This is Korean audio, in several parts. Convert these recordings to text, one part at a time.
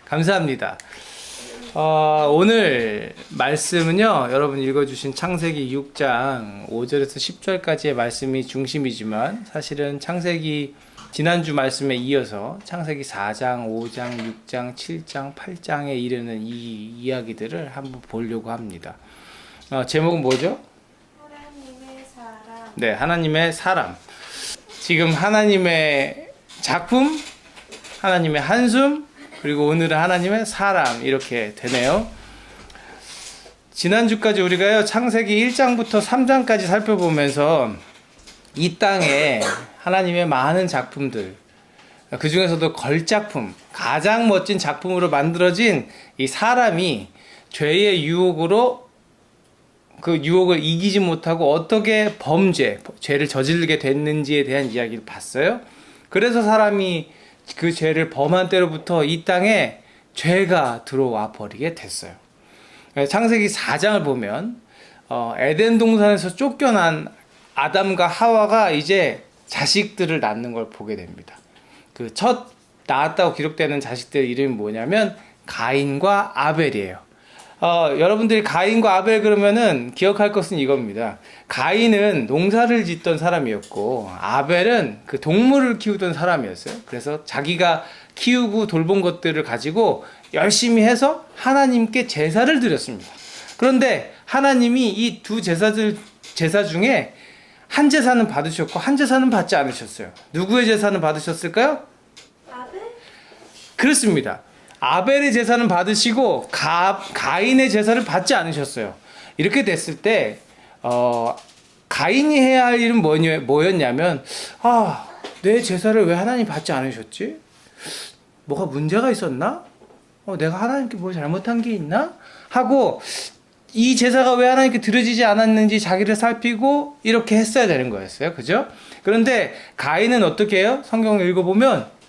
감사합니다. 오늘 말씀은요, 여러분 읽어주신 창세기 6장 5절에서 10절까지의 말씀이 중심이지만 사실은 창세기 지난주 말씀에 이어서 창세기 4장, 5장, 6장, 7장, 8장에 이르는 이 이야기들을 한번 보려고 합니다. 제목은 뭐죠? 하나님의 사람. 네, 하나님의 사람. 지금 하나님의 작품, 하나님의 한숨, 그리고 오늘은 하나님의 사람, 이렇게 되네요. 지난주까지 우리가요, 창세기 1장부터 3장까지 살펴보면서 이 땅에 하나님의 많은 작품들, 그 중에서도 걸작품, 가장 멋진 작품으로 만들어진 이 사람이 죄의 유혹으로 그 유혹을 이기지 못하고 어떻게 죄를 저지르게 됐는지에 대한 이야기를 봤어요. 그래서 사람이 그 죄를 범한 때로부터 이 땅에 죄가 들어와 버리게 됐어요. 창세기 4장을 보면 에덴 동산에서 쫓겨난 아담과 하와가 이제 자식들을 낳는 걸 보게 됩니다. 그 첫 낳았다고 기록되는 자식들 이름이 뭐냐면 가인과 아벨이에요. 여러분들이 가인과 아벨 그러면은 기억할 것은 이겁니다. 가인은 농사를 짓던 사람이었고 아벨은 그 동물을 키우던 사람이었어요. 그래서 자기가 키우고 돌본 것들을 가지고 열심히 해서 하나님께 제사를 드렸습니다. 그런데 하나님이 이 두 제사 중에 한 제사는 받으셨고 한 제사는 받지 않으셨어요. 누구의 제사는 받으셨을까요? 아벨? 그렇습니다. 아벨의 제사는 받으시고 가인의 제사를 받지 않으셨어요. 이렇게 됐을 때 가인이 해야 할 일은 뭐였냐면 내 제사를 왜 하나님 받지 않으셨지? 뭐가 문제가 있었나? 내가 하나님께 뭐 잘못한 게 있나? 하고 이 제사가 왜 하나님께 드려지지 않았는지 자기를 살피고 이렇게 했어야 되는 거였어요. 그죠? 그런데 가인은 어떻게 해요? 성경을 읽어보면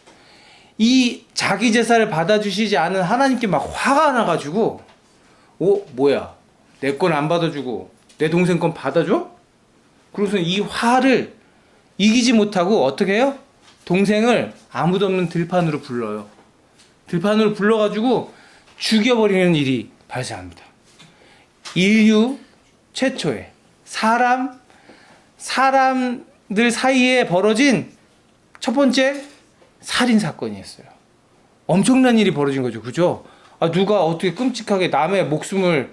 이 자기 제사를 받아주시지 않은 하나님께 막 화가 나가지고 뭐야, 내 건 안 받아주고 내 동생 건 받아줘? 그래서 이 화를 이기지 못하고 어떻게 해요? 동생을 아무도 없는 들판으로 불러요. 들판으로 불러가지고 죽여버리는 일이 발생합니다. 인류 최초의 사람들 사이에 벌어진 첫 번째 살인 사건이었어요. 엄청난 일이 벌어진 거죠. 그죠? 누가 어떻게 끔찍하게 남의 목숨을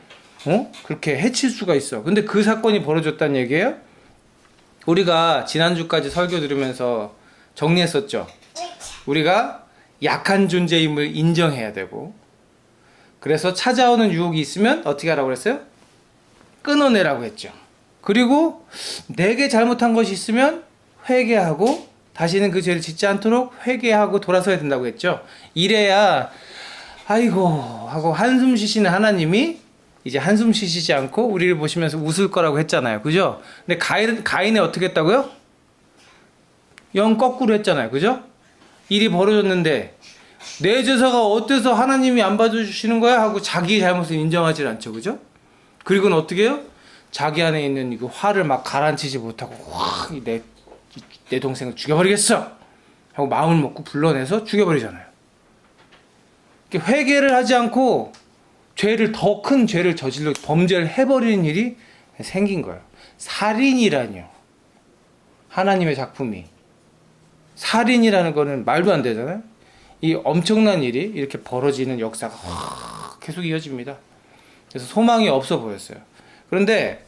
그렇게 해칠 수가 있어. 근데 그 사건이 벌어졌다는 얘기예요? 우리가 지난주까지 설교 들으면서 정리했었죠. 우리가 약한 존재임을 인정해야 되고, 그래서 찾아오는 유혹이 있으면 어떻게 하라고 그랬어요? 끊어내라고 했죠. 그리고 내게 잘못한 것이 있으면 회개하고 다시는 그 죄를 짓지 않도록 회개하고 돌아서야 된다고 했죠. 이래야 아이고 하고 한숨 쉬시는 하나님이 이제 한숨 쉬시지 않고 우리를 보시면서 웃을 거라고 했잖아요. 그죠? 근데 가인이 어떻게 했다고요? 영 거꾸로 했잖아요. 그죠? 일이 벌어졌는데 내 제사가 어때서 하나님이 안 받아주시는 거야? 하고 자기의 잘못을 인정하지 않죠. 그죠? 그리고는 어떻게 해요? 자기 안에 있는 그 화를 막 가라앉히지 못하고 내 동생을 죽여버리겠어! 하고 마음을 먹고 불러내서 죽여버리잖아요. 회개를 하지 않고 더 큰 죄를 저질러 범죄를 해버리는 일이 생긴 거예요. 살인이라뇨. 하나님의 작품이. 살인이라는 거는 말도 안 되잖아요. 이 엄청난 일이 이렇게 벌어지는 역사가 계속 이어집니다. 그래서 소망이 없어 보였어요. 그런데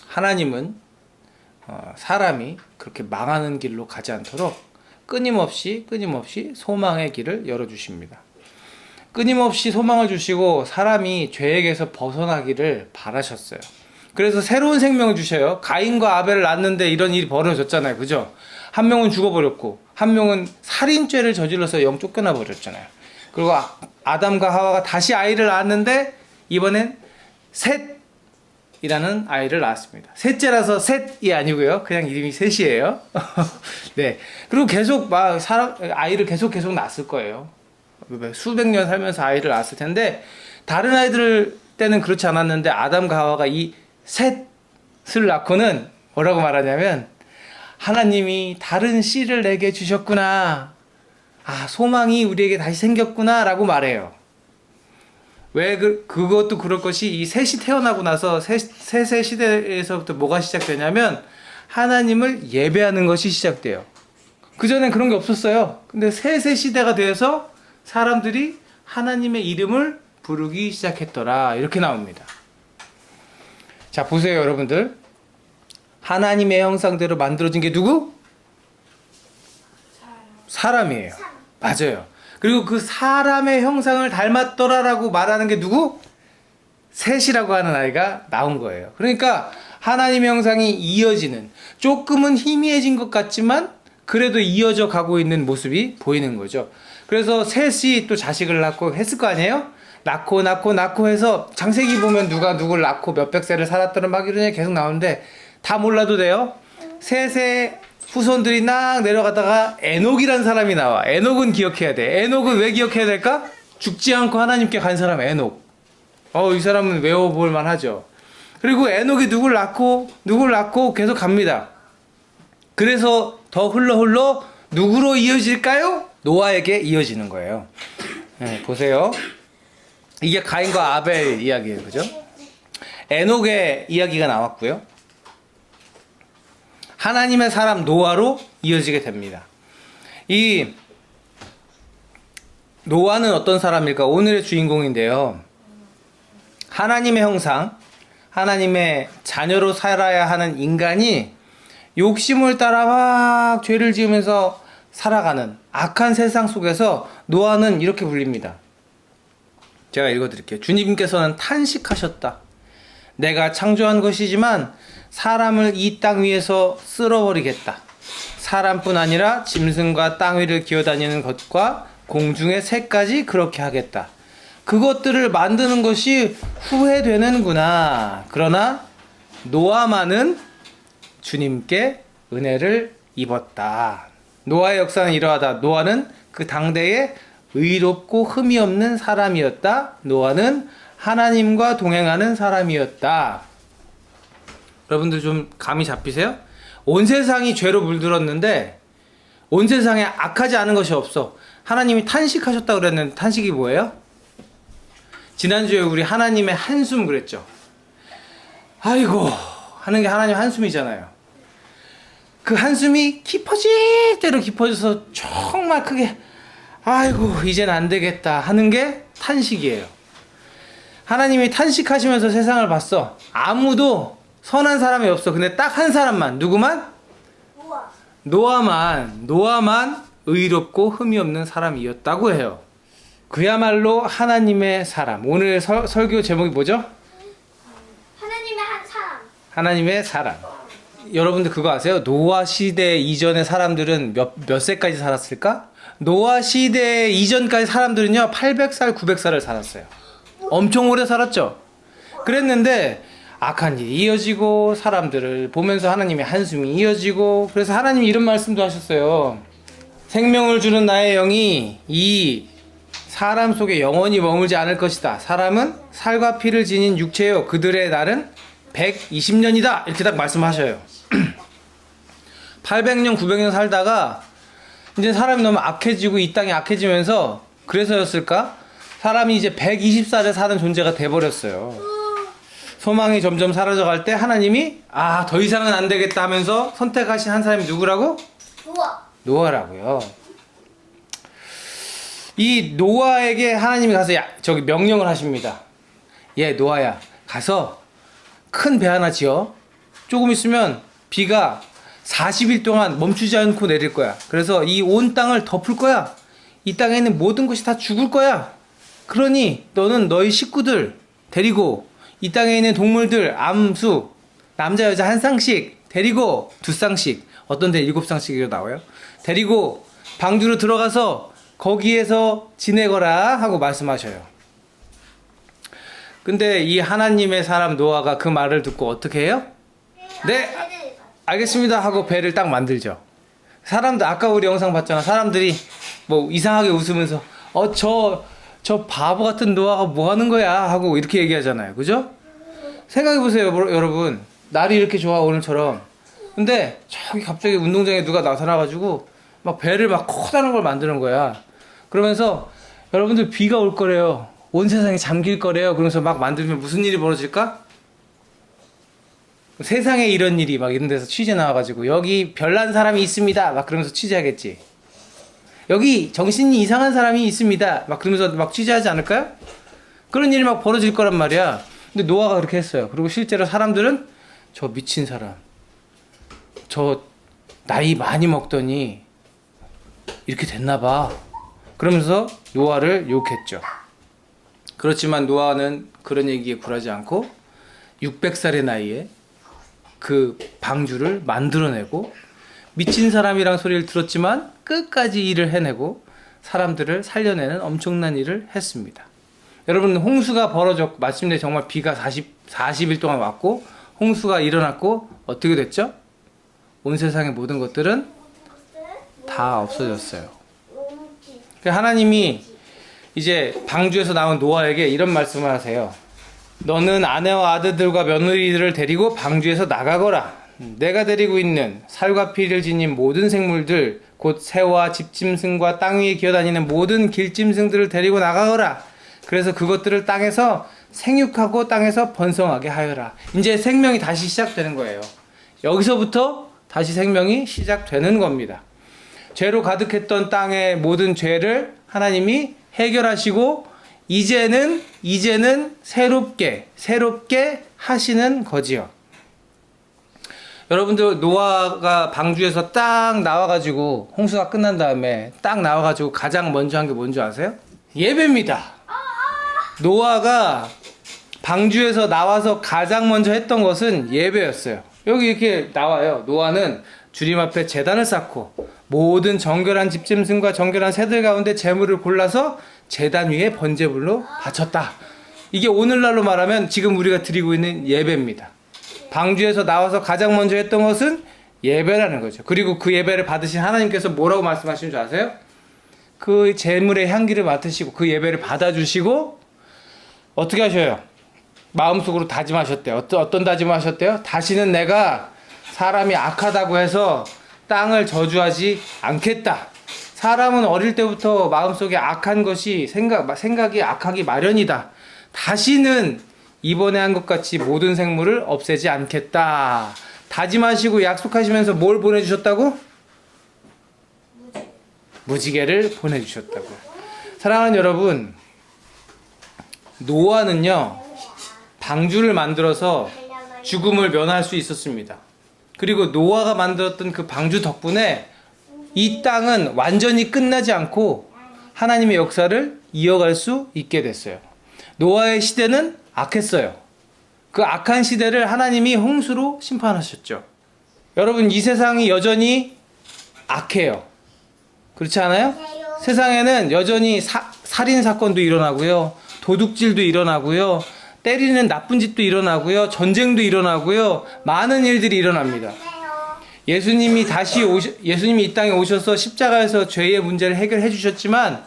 하나님은 사람이 그렇게 망하는 길로 가지 않도록 끊임없이 소망의 길을 열어주십니다. 끊임없이 소망을 주시고 사람이 죄에게서 벗어나기를 바라셨어요. 그래서 새로운 생명을 주셔요. 가인과 아벨을 낳았는데 이런 일이 벌어졌잖아요. 그죠? 한 명은 죽어버렸고 한 명은 살인죄를 저질러서 영 쫓겨나 버렸잖아요. 그리고 아담과 하와가 다시 아이를 낳았는데 이번엔 셋이라는 아이를 낳았습니다. 셋째라서 셋이 아니고요. 그냥 이름이 셋이에요. 네. 그리고 계속 아이를 계속 낳았을 거예요. 수백 년 살면서 아이를 낳았을 텐데 다른 아이들 때는 그렇지 않았는데 아담과 하와가 이 셋을 낳고는 뭐라고 말하냐면 하나님이 다른 씨를 내게 주셨구나. 아, 소망이 우리에게 다시 생겼구나 라고 말해요. 왜 그것도 그럴 것이 이 셋이 태어나고 나서 셋의 시대에서부터 뭐가 시작되냐면 하나님을 예배하는 것이 시작돼요. 그전엔 그런 게 없었어요. 근데 셋의 시대가 되어서 사람들이 하나님의 이름을 부르기 시작했더라. 이렇게 나옵니다. 자, 보세요, 여러분들. 하나님의 형상대로 만들어진 게 누구? 사람이에요. 맞아요. 그리고 그 사람의 형상을 닮았더라라고 말하는 게 누구? 셋이라고 하는 아이가 나온 거예요. 그러니까 하나님의 형상이 이어지는, 조금은 희미해진 것 같지만 그래도 이어져 가고 있는 모습이 보이는 거죠. 그래서 셋이 또 자식을 낳고 했을 거 아니에요? 낳고 해서 창세기 보면 누가 누굴 낳고 몇백 세를 살았더라 막 이런 얘기 계속 나오는데 다 몰라도 돼요. 셋의 후손들이 막 내려가다가 에녹이라는 사람이 나와. 에녹은 기억해야 돼. 에녹은 왜 기억해야 될까? 죽지 않고 하나님께 간 사람 에녹. 이 사람은 외워볼 만하죠. 그리고 에녹이 누굴 낳고 계속 갑니다. 그래서 더 흘러 누구로 이어질까요? 노아에게 이어지는 거예요. 네, 보세요. 이게 가인과 아벨 이야기예요. 그죠? 에녹의 이야기가 나왔고요. 하나님의 사람 노아로 이어지게 됩니다. 이 노아는 어떤 사람일까? 오늘의 주인공인데요. 하나님의 형상, 하나님의 자녀로 살아야 하는 인간이 욕심을 따라 막 죄를 지으면서 살아가는 악한 세상 속에서 노아는 이렇게 불립니다. 제가 읽어드릴게요. 주님께서는 탄식하셨다. 내가 창조한 것이지만 사람을 이 땅 위에서 쓸어버리겠다. 사람뿐 아니라 짐승과 땅 위를 기어다니는 것과 공중의 새까지 그렇게 하겠다. 그것들을 만드는 것이 후회되는구나. 그러나 노아만은 주님께 은혜를 입었다. 노아의 역사는 이러하다. 노아는 그 당대에 의롭고 흠이 없는 사람이었다. 노아는 하나님과 동행하는 사람이었다. 여러분들 좀 감이 잡히세요? 온 세상이 죄로 물들었는데 온 세상에 악하지 않은 것이 없어. 하나님이 탄식하셨다고 그랬는데 탄식이 뭐예요? 지난주에 우리 하나님의 한숨 그랬죠. 아이고 하는 게 하나님 한숨이잖아요. 그 한숨이 깊어질 대로 깊어져서 정말 크게 아이고 이젠 안 되겠다 하는 게 탄식이에요. 하나님이 탄식하시면서 세상을 봤어. 아무도 선한 사람이 없어. 근데 딱 한 사람만. 누구만? 노아만 의롭고 흠이 없는 사람이었다고 해요. 그야말로 하나님의 사람. 오늘 설교 제목이 뭐죠? 하나님의 한 사람. 하나님의 사람. 여러분들 그거 아세요? 노아 시대 이전의 사람들은 몇 세까지 살았을까? 노아 시대 이전까지 사람들은요 800살, 900살을 살았어요. 엄청 오래 살았죠. 그랬는데 악한 일이 이어지고 사람들을 보면서 하나님의 한숨이 이어지고, 그래서 하나님이 이런 말씀도 하셨어요. 생명을 주는 나의 영이 이 사람 속에 영원히 머물지 않을 것이다. 사람은 살과 피를 지닌 육체요 그들의 날은 120년이다. 이렇게 딱 말씀하셔요. 800년 900년 살다가 이제 사람이 너무 악해지고 이 땅이 악해지면서, 그래서였을까? 사람이 이제 120살에 사는 존재가 돼버렸어요. 소망이 점점 사라져갈 때 하나님이 더 이상은 안 되겠다 하면서 선택하신 한 사람이 누구라고? 노아라고요. 이 노아에게 하나님이 가서 명령을 하십니다. 노아야 가서 큰 배 하나 지어. 조금 있으면 비가 40일 동안 멈추지 않고 내릴 거야. 그래서 이 온 땅을 덮을 거야. 이 땅에 있는 모든 것이 다 죽을 거야. 그러니 너는 너희 식구들 데리고 이 땅에 있는 동물들 암수 남자 여자 한 쌍씩 데리고 2쌍씩, 어떤 데 7쌍씩으로 나와요. 데리고 방주로 들어가서 거기에서 지내거라 하고 말씀하셔요. 근데 이 하나님의 사람 노아가 그 말을 듣고 어떻게 해요? 네 알겠습니다 하고 배를 딱 만들죠. 사람들 아까 우리 영상 봤잖아. 사람들이 뭐 이상하게 웃으면서 저 바보 같은 노아가 뭐 하는 거야 하고 이렇게 얘기하잖아요. 그죠? 생각해보세요 여러분. 날이 이렇게 좋아 오늘처럼. 근데 저기 갑자기 운동장에 누가 나타나가지고 막 배를 막 커다란 걸 만드는 거야. 그러면서 여러분들 비가 올 거래요. 온 세상이 잠길 거래요. 그러면서 막 만들면 무슨 일이 벌어질까? 세상에 이런 일이 막 이런 데서 취재 나와가지고 여기 별난 사람이 있습니다. 막 그러면서 취재하겠지. 여기 정신이 이상한 사람이 있습니다. 막 그러면서 막 취재하지 않을까요? 그런 일이 막 벌어질 거란 말이야. 근데 노아가 그렇게 했어요. 그리고 실제로 사람들은 저 미친 사람, 저 나이 많이 먹더니 이렇게 됐나 봐. 그러면서 노아를 욕했죠. 그렇지만 노아는 그런 얘기에 굴하지 않고 600살의 나이에 그 방주를 만들어내고 미친 사람이란 소리를 들었지만 끝까지 일을 해내고 사람들을 살려내는 엄청난 일을 했습니다. 여러분, 홍수가 벌어졌고 마침내 정말 비가 40일 동안 왔고 홍수가 일어났고 어떻게 됐죠? 온 세상의 모든 것들은 다 없어졌어요. 하나님이 이제 방주에서 나온 노아에게 이런 말씀을 하세요. 너는 아내와 아들들과 며느리들을 데리고 방주에서 나가거라. 내가 데리고 있는 살과 피를 지닌 모든 생물들, 곧 새와 집짐승과 땅 위에 기어다니는 모든 길짐승들을 데리고 나가거라. 그래서 그것들을 땅에서 생육하고 땅에서 번성하게 하여라. 이제 생명이 다시 시작되는 거예요. 여기서부터 다시 생명이 시작되는 겁니다. 죄로 가득했던 땅의 모든 죄를 하나님이 해결하시고 이제는 새롭게 하시는 거지요. 여러분들, 노아가 방주에서 딱 나와가지고 홍수가 끝난 다음에 딱 나와가지고 가장 먼저 한 게 뭔지 아세요? 예배입니다. 노아가 방주에서 나와서 가장 먼저 했던 것은 예배였어요. 여기 이렇게 나와요. 노아는 주님 앞에 제단을 쌓고 모든 정결한 집짐승과 정결한 새들 가운데 제물을 골라서 제단 위에 번제물로 바쳤다. 이게 오늘날로 말하면 지금 우리가 드리고 있는 예배입니다. 방주에서 나와서 가장 먼저 했던 것은 예배라는 거죠. 그리고 그 예배를 받으신 하나님께서 뭐라고 말씀하시는 줄 아세요? 그 제물의 향기를 맡으시고 그 예배를 받아주시고 어떻게 하셔요? 마음속으로 다짐하셨대요. 어떤 다짐을 하셨대요? 다시는 내가 사람이 악하다고 해서 땅을 저주하지 않겠다. 사람은 어릴 때부터 마음속에 악한 것이 생각이 악하기 마련이다. 다시는 이번에 한 것 같이 모든 생물을 없애지 않겠다. 다짐하시고 약속하시면서 뭘 보내주셨다고? 무지개를 보내주셨다고. 사랑하는 여러분, 노아는요 방주를 만들어서 죽음을 면할 수 있었습니다. 그리고 노아가 만들었던 그 방주 덕분에 이 땅은 완전히 끝나지 않고 하나님의 역사를 이어갈 수 있게 됐어요. 노아의 시대는 악했어요. 그 악한 시대를 하나님이 홍수로 심판하셨죠. 여러분, 이 세상이 여전히 악해요. 그렇지 않아요? 세상에는 여전히 살인 사건도 일어나고요, 도둑질도 일어나고요, 때리는 나쁜 짓도 일어나고요, 전쟁도 일어나고요, 많은 일들이 일어납니다. 예수님이 이 땅에 오셔서 십자가에서 죄의 문제를 해결해 주셨지만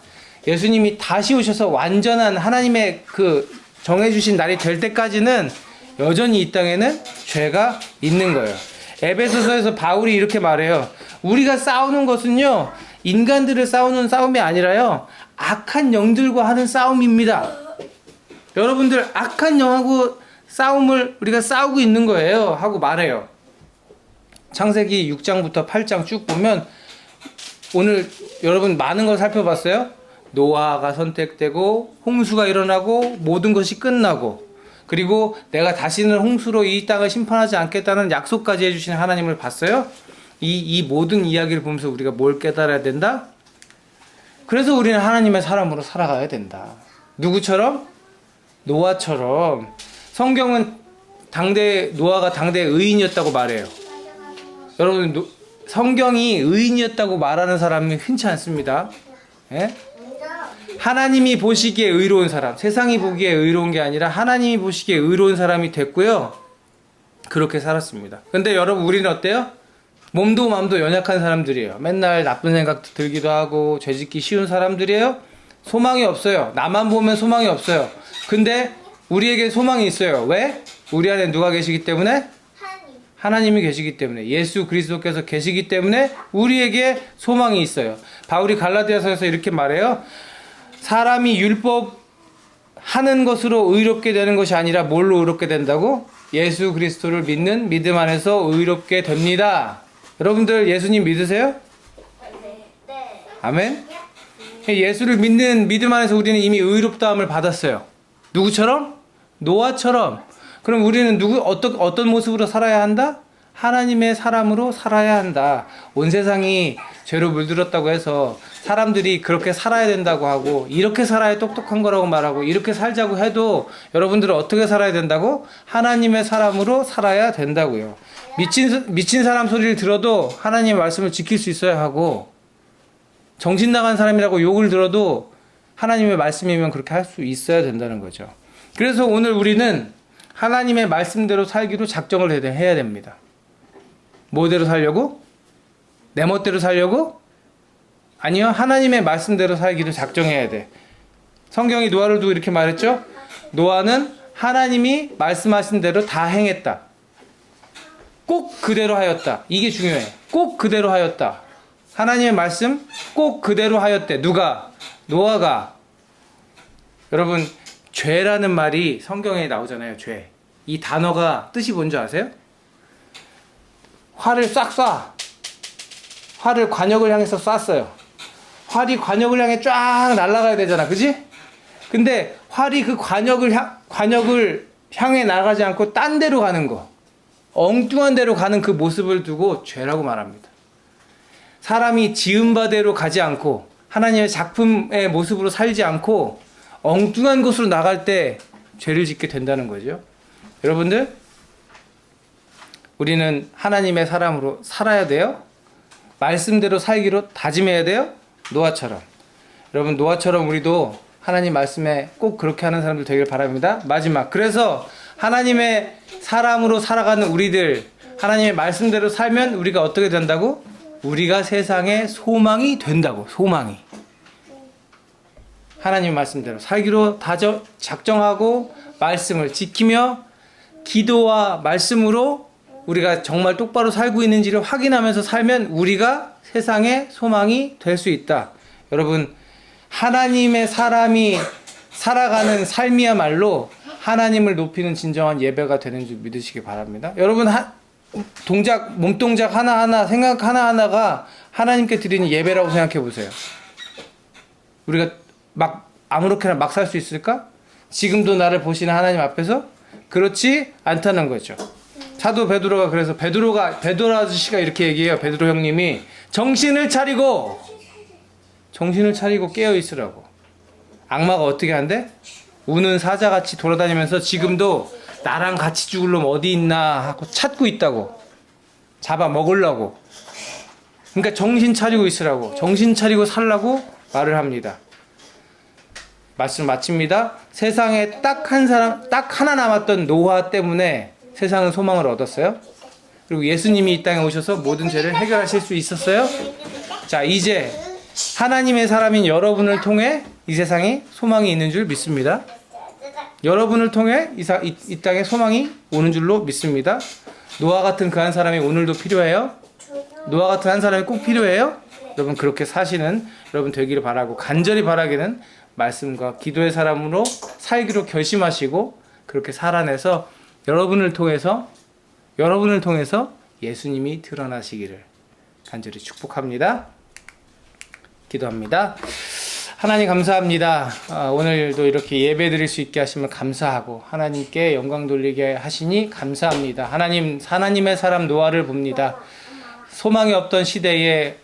예수님이 다시 오셔서 완전한 하나님의 그 정해주신 날이 될 때까지는 여전히 이 땅에는 죄가 있는 거예요. 에베소서에서 바울이 이렇게 말해요. 우리가 싸우는 것은요, 인간들을 싸우는 싸움이 아니라요, 악한 영들과 하는 싸움입니다. 여러분들, 악한 영하고 싸움을 우리가 싸우고 있는 거예요 하고 말해요. 창세기 6장부터 8장 쭉 보면 오늘 여러분 많은 걸 살펴봤어요. 노아가 선택되고 홍수가 일어나고 모든 것이 끝나고, 그리고 내가 다시는 홍수로 이 땅을 심판하지 않겠다는 약속까지 해주신 하나님을 봤어요. 이 모든 이야기를 보면서 우리가 뭘 깨달아야 된다? 그래서 우리는 하나님의 사람으로 살아가야 된다. 누구처럼? 노아처럼. 성경은 노아가 당대의 의인이었다고 말해요. 여러분, 성경이 의인이었다고 말하는 사람이 흔치 않습니다. 예? 하나님이 보시기에 의로운 사람, 세상이 보기에 의로운 게 아니라 하나님이 보시기에 의로운 사람이 됐고요, 그렇게 살았습니다. 근데 여러분, 우리는 어때요? 몸도 마음도 연약한 사람들이에요. 맨날 나쁜 생각 들기도 하고 죄짓기 쉬운 사람들이에요. 소망이 없어요. 나만 보면 소망이 없어요. 근데 우리에게 소망이 있어요. 왜? 우리 안에 누가 계시기 때문에? 하나님이 계시기 때문에, 예수 그리스도께서 계시기 때문에 우리에게 소망이 있어요. 바울이 갈라디아서에서 이렇게 말해요. 사람이 율법 하는 것으로 의롭게 되는 것이 아니라 뭘로 의롭게 된다고? 예수 그리스도를 믿는 믿음 안에서 의롭게 됩니다. 여러분들 예수님 믿으세요? 네. 아멘. 예수를 믿는 믿음 안에서 우리는 이미 의롭다함을 받았어요. 누구처럼? 노아처럼. 그럼 우리는 어떤 모습으로 살아야 한다? 하나님의 사람으로 살아야 한다. 온 세상이 죄로 물들었다고 해서 사람들이 그렇게 살아야 된다고 하고, 이렇게 살아야 똑똑한 거라고 말하고, 이렇게 살자고 해도 여러분들은 어떻게 살아야 된다고? 하나님의 사람으로 살아야 된다고요. 미친 사람 소리를 들어도 하나님의 말씀을 지킬 수 있어야 하고, 정신 나간 사람이라고 욕을 들어도 하나님의 말씀이면 그렇게 할 수 있어야 된다는 거죠. 그래서 오늘 우리는 하나님의 말씀대로 살기로 작정을 해야 됩니다. 뭐대로 살려고? 내 멋대로 살려고? 아니요, 하나님의 말씀대로 살기로 작정해야 돼. 성경이 노아를 두고 이렇게 말했죠? 노아는 하나님이 말씀하신 대로 다 행했다. 꼭 그대로 하였다. 이게 중요해. 꼭 그대로 하였다. 하나님의 말씀 꼭 그대로 하였대. 누가? 노아가. 여러분, 죄라는 말이 성경에 나오잖아요. 죄. 이 단어가 뜻이 뭔지 아세요? 활을 싹 쏴. 활을 관역을 향해서 쐈어요. 활이 관역을 향해 쫙 날아가야 되잖아. 그지? 근데 활이 그 관역을 향해 나가지 않고 딴 데로 가는 거, 엉뚱한 데로 가는 그 모습을 두고 죄라고 말합니다. 사람이 지은 바대로 가지 않고 하나님의 작품의 모습으로 살지 않고 엉뚱한 곳으로 나갈 때 죄를 짓게 된다는 거죠. 여러분들, 우리는 하나님의 사람으로 살아야 돼요. 말씀대로 살기로 다짐해야 돼요. 노아처럼. 여러분, 노아처럼 우리도 하나님 말씀에 꼭 그렇게 하는 사람들 되길 바랍니다. 마지막, 그래서 하나님의 사람으로 살아가는 우리들, 하나님의 말씀대로 살면 우리가 어떻게 된다고? 우리가 세상의 소망이 된다고. 소망이. 하나님 말씀대로 살기로 작정하고 말씀을 지키며 기도와 말씀으로 우리가 정말 똑바로 살고 있는지를 확인하면서 살면 우리가 세상의 소망이 될 수 있다. 여러분, 하나님의 사람이 살아가는 삶이야말로 하나님을 높이는 진정한 예배가 되는 줄 믿으시기 바랍니다. 여러분, 몸동작 하나하나, 생각 하나하나가 하나님께 드리는 예배라고 생각해 보세요. 우리가 아무렇게나 막 살 수 있을까? 지금도 나를 보시는 하나님 앞에서? 그렇지 않다는 거죠. 사도 베드로가, 그래서 베드로 아저씨가 이렇게 얘기해요. 베드로 형님이 정신을 차리고 깨어 있으라고. 악마가 어떻게 한대? 우는 사자같이 돌아다니면서 지금도 나랑 같이 죽을 놈 어디 있나 하고 찾고 있다고. 잡아 먹으려고. 그러니까 정신 차리고 있으라고, 정신 차리고 살라고 말을 합니다. 말씀 마칩니다. 세상에 딱 하나 남았던 노아 때문에 세상은 소망을 얻었어요. 그리고 예수님이 이 땅에 오셔서 모든 죄를 해결하실 수 있었어요. 자, 이제 하나님의 사람인 여러분을 통해 이 세상에 소망이 있는 줄 믿습니다. 여러분을 통해 이 땅에 소망이 오는 줄로 믿습니다. 노아 같은 그 한 사람이 오늘도 필요해요. 노아 같은 한 사람이 꼭 필요해요. 여러분, 그렇게 사시는 여러분 되기를 바라고, 간절히 바라기는 말씀과 기도의 사람으로 살기로 결심하시고 그렇게 살아내서 여러분을 통해서 예수님이 드러나시기를 간절히 축복합니다. 기도합니다. 하나님 감사합니다. 오늘도 이렇게 예배 드릴 수 있게 하시면 감사하고 하나님께 영광 돌리게 하시니 감사합니다. 하나님의 사람 노아를 봅니다. 소망이 없던 시대에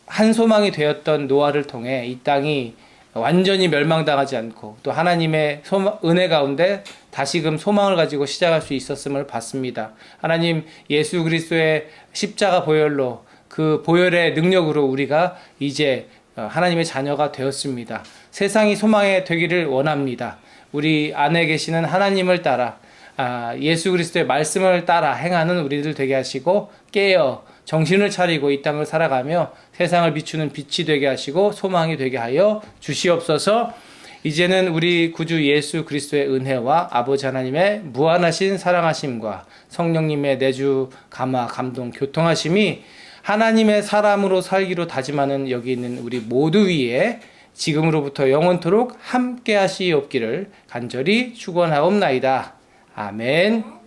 한 소망이 되었던 노아를 통해 이 땅이 완전히 멸망당하지 않고 또 하나님의 은혜 가운데 다시금 소망을 가지고 시작할 수 있었음을 봤습니다. 하나님, 예수 그리스도의 십자가 보혈로, 그 보혈의 능력으로 우리가 이제 하나님의 자녀가 되었습니다. 세상이 소망이 되기를 원합니다. 우리 안에 계시는 하나님을 따라, 예수 그리스도의 말씀을 따라 행하는 우리들 되게 하시고 깨어 정신을 차리고 이 땅을 살아가며 세상을 비추는 빛이 되게 하시고 소망이 되게 하여 주시옵소서. 이제는 우리 구주 예수 그리스도의 은혜와 아버지 하나님의 무한하신 사랑하심과 성령님의 내주 감화 감동 교통하심이 하나님의 사람으로 살기로 다짐하는 여기 있는 우리 모두 위에 지금으로부터 영원토록 함께 하시옵기를 간절히 축원하옵나이다. 아멘.